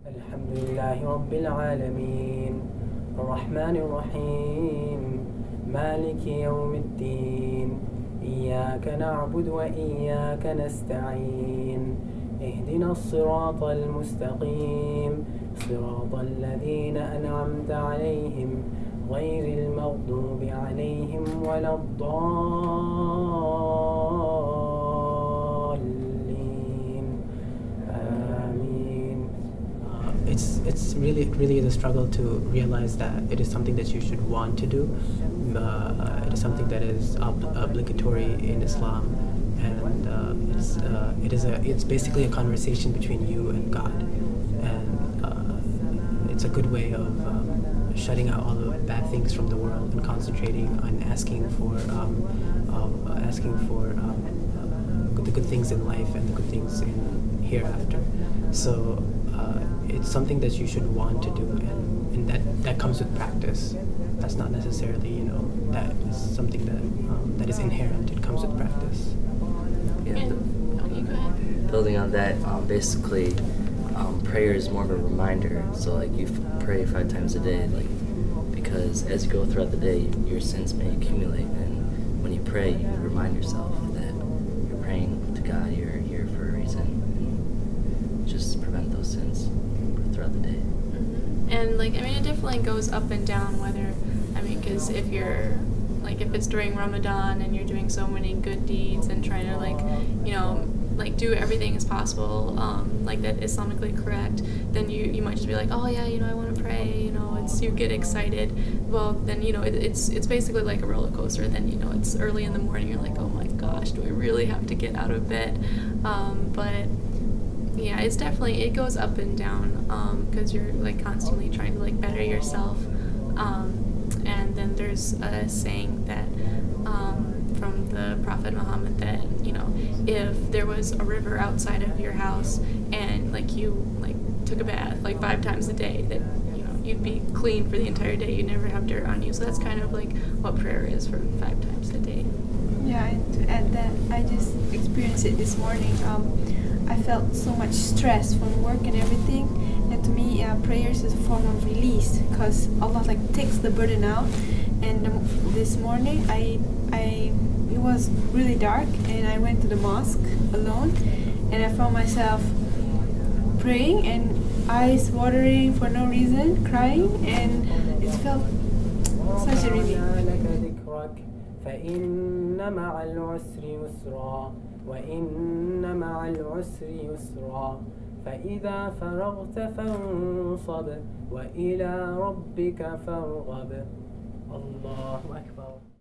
الحمد لله رب العالمين الرحمن الرحيم مالك يوم الدين إياك نعبد وإياك نستعين اهدنا الصراط المستقيم صراط الذين أنعمت عليهم غير المغضوب عليهم ولا الضالين آمين. It's really is a struggle to realize that it is something that you should want to do. It is something that is obligatory in Islam, and it's basically a conversation between you and God, and it's a good way of shutting out all the bad things from the world and concentrating on asking for the good things in life and the good things in hereafter. So it's something that you should want to do, and that comes with practice. That's not necessarily, that is something that is inherent. It comes with practice. Yeah, Okay, go ahead. building on that, basically, prayer is more of a reminder. So like you pray 5 times a day, because as you go throughout the day, your sins may accumulate, and when you pray, you remind yourself that you're praying to God. You're here for a reason, and just prevent those sins throughout the day. Mm-hmm. And it definitely goes up and down. Because if you're if it's during Ramadan and you're doing so many good deeds and trying to do everything as possible, that Islamically correct, then you might just be like, oh yeah, I want to pray, you get excited. Well, then, it's basically like a roller coaster. Then, it's early in the morning, you're like, oh my gosh, do I really have to get out of bed? But yeah, it goes up and down, because you're constantly trying to better yourself. And then there's a saying that from the Prophet Muhammad that if there was a river outside of your house and you took a bath 5 times a day, that you'd be clean for the entire day. You'd never have dirt on you. So that's kind of what prayer is for 5 times a day. Yeah, and to add that, I just experienced it this morning. I felt so much stress from work and everything, and to me, prayers is a form of release, because Allah takes the burden out. And this morning, it was really dark, and I went to the mosque alone, and I found myself praying and eyes watering for no reason, crying, and it felt such a relief. فإن مع العسر يسرا وإن مع العسر يسرا فإذا فرغت فانصب وإلى ربك فارغب الله أكبر.